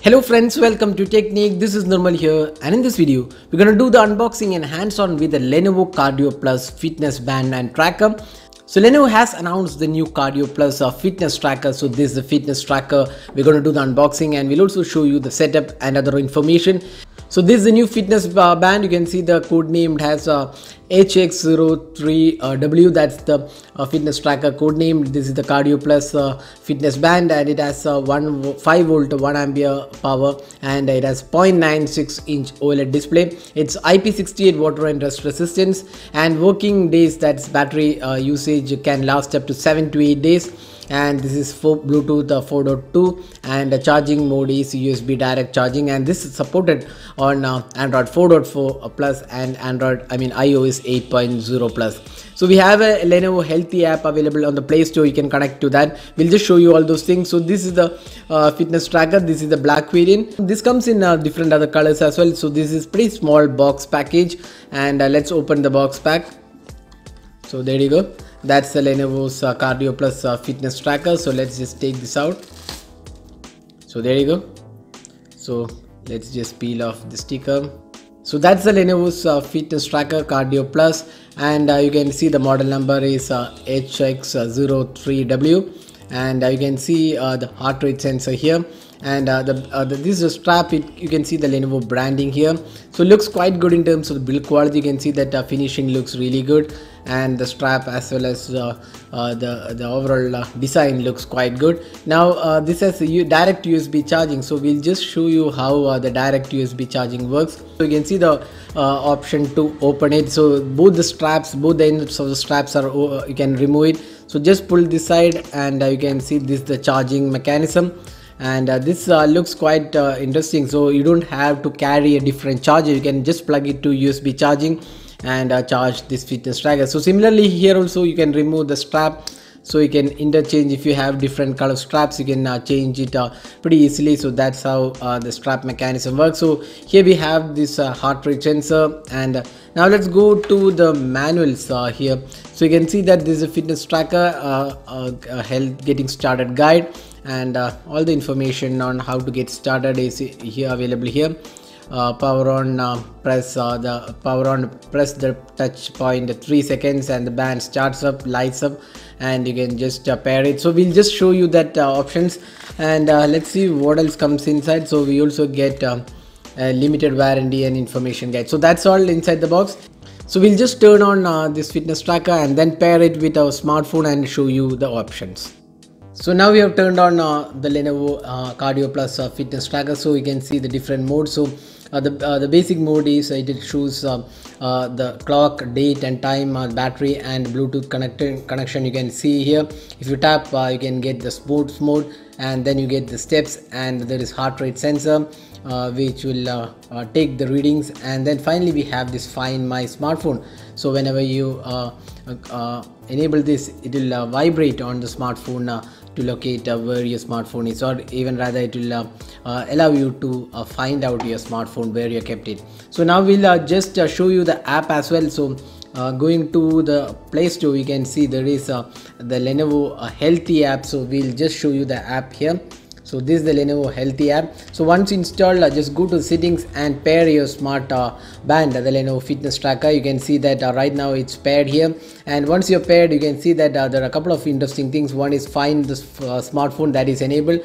Hello friends, welcome to Technique. This is Nirmal here, and in this video we're going to do the unboxing and hands-on with the Lenovo Cardio Plus fitness band and tracker. So Lenovo has announced the new Cardio Plus fitness tracker. So this is the fitness tracker. We're going to do the unboxing and we'll also show you the setup and other information. So this is the new fitness band. You can see the code name has HX03W. That's the fitness tracker code name. This is the Cardio Plus fitness band, and it has 5 volt 1 ampere power, and it has 0.96 inch OLED display. It's IP68 water and rust resistance, and working days, that's battery usage, can last up to 7 to 8 days. And this is for Bluetooth 4.2, and the charging mode is USB direct charging, and this is supported on Android 4.4 plus and iOS 8.0 plus. So we have a Lenovo Healthy app available on the Play Store. You can connect to that. We'll just show you all those things. So this is the fitness tracker. This is the black variant. This comes in different other colors as well. So this is pretty small box package, and let's open the box pack. So there you go. That's the Lenovo's Cardio Plus fitness tracker. So let's just take this out. So there you go. So let's just peel off the sticker. So that's the Lenovo's fitness tracker Cardio Plus, and you can see the model number is HX03W, and you can see the heart rate sensor here, and this is a strap. You can see the Lenovo branding here. So it looks quite good in terms of the build quality. You can see that finishing looks really good, and the strap as well as the overall design looks quite good. Now this has direct USB charging, so we'll just show you how the direct USB charging works. So you can see the option to open it. So both the ends of the straps are you can remove it. So just pull this side, and you can see this the charging mechanism. And this looks quite interesting. So you don't have to carry a different charger. You can just plug it to USB charging and charge this fitness tracker. So similarly here also you can remove the strap, so you can interchange. If you have different color straps, you can change it pretty easily. So that's how the strap mechanism works. So here we have this heart rate sensor, and now let's go to the manuals here. So you can see that this is a fitness tracker health getting started guide, and all the information on how to get started is here available here. Power on, press the touch point 3 seconds, and the band starts up, lights up, and you can just pair it. So we'll just show you that options, and let's see what else comes inside. So we also get a limited warranty and information guide. So that's all inside the box. So we'll just turn on this fitness tracker and then pair it with our smartphone and show you the options. So now we have turned on the Lenovo Cardio Plus fitness tracker. So you can see the different modes. So the basic mode is it shows the clock, date and time, battery and Bluetooth connection. You can see here. If you tap, you can get the sports mode, and then you get the steps, and there is heart rate sensor which will take the readings, and then finally we have this Find My Smartphone. So whenever you enable this, it will vibrate on the smartphone to locate where your smartphone is, or even rather it will allow you to find out your smartphone where you kept it. So now we'll just show you the app as well. So going to the Play Store, you can see there is the Lenovo Healthy app. So we'll just show you the app here. So this is the Lenovo Healthy app. So once installed, just go to settings and pair your smart band, the Lenovo fitness tracker. You can see that right now it's paired here, and once you're paired, you can see that there are a couple of interesting things. One is find the smartphone, that is enabled.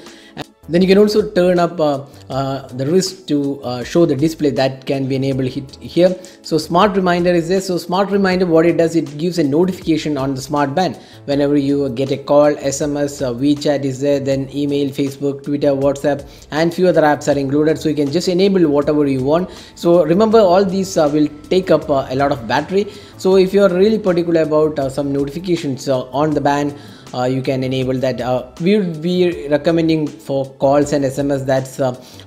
Then you can also turn up the wrist to show the display, that can be enabled here. So smart reminder is there. So smart reminder, what it does, it gives a notification on the smart band whenever you get a call, SMS, WeChat is there, then email, Facebook, Twitter, WhatsApp, and few other apps are included. So you can just enable whatever you want. So remember, all these will take up a lot of battery. So if you are really particular about some notifications on the band, you can enable that. We would be recommending for calls and SMS, that's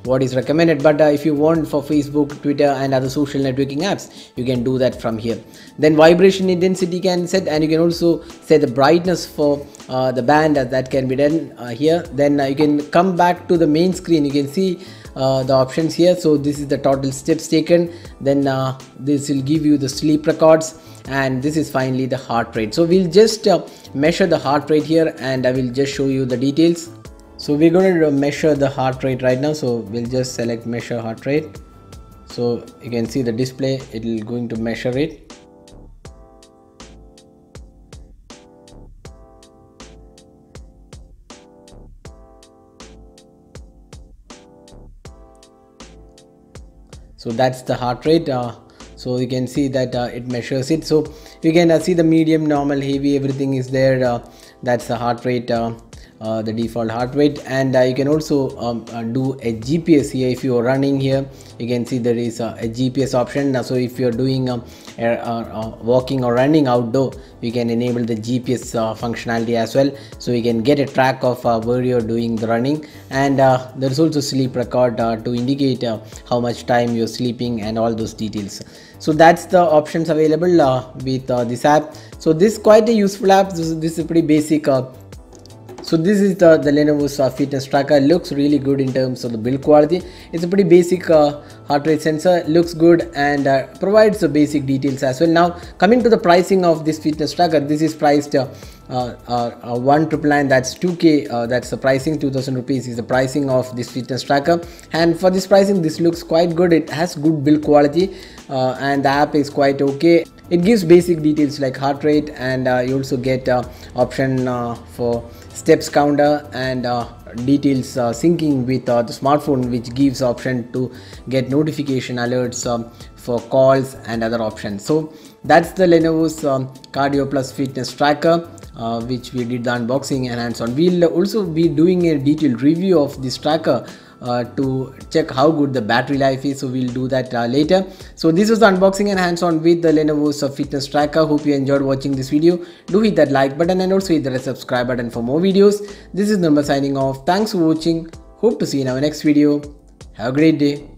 what is recommended, but if you want for Facebook, Twitter and other social networking apps, you can do that from here. Then vibration intensity can set, and you can also set the brightness for the band, that can be done here. Then you can come back to the main screen. You can see the options here. So this is the total steps taken, then this will give you the sleep records, and this is finally the heart rate. So we'll just measure the heart rate here, and I will just show you the details. So we're going to measure the heart rate right now, so we'll just select measure heart rate. So you can see the display, it will going to measure it. So that's the heart rate. So you can see that it measures it. So you can see the medium, normal, heavy, everything is there. That's the heart rate, the default heart rate. And you can also do a GPS here. If you are running here, you can see there is a GPS option. So if you're doing walking or running outdoor, you can enable the GPS functionality as well, so you can get a track of where you're doing the running. And there's also sleep record to indicate how much time you're sleeping and all those details. So that's the options available with this app. So this is quite a useful app. This is pretty basic. So this is the Lenovo's fitness tracker. Looks really good in terms of the build quality. It's a pretty basic heart rate sensor. Looks good and provides the basic details as well. Now coming to the pricing of this fitness tracker, this is priced 1,999, that's 2K, that's the pricing. 2,000 rupees is the pricing of this fitness tracker. And for this pricing, this looks quite good. It has good build quality and the app is quite okay. It gives basic details like heart rate, and you also get option for steps counter and details syncing with the smartphone, which gives option to get notification alerts for calls and other options. So that's the Lenovo's Cardio Plus fitness tracker, which we did the unboxing and hands-on. We'll also be doing a detailed review of this tracker to check how good the battery life is, so we'll do that later. So this was the unboxing and hands-on with the Lenovo's fitness tracker. Hope you enjoyed watching this video. Do hit that like button and also hit the subscribe button for more videos. This is Nirmal signing off. Thanks for watching. Hope to see you in our next video. Have a great day.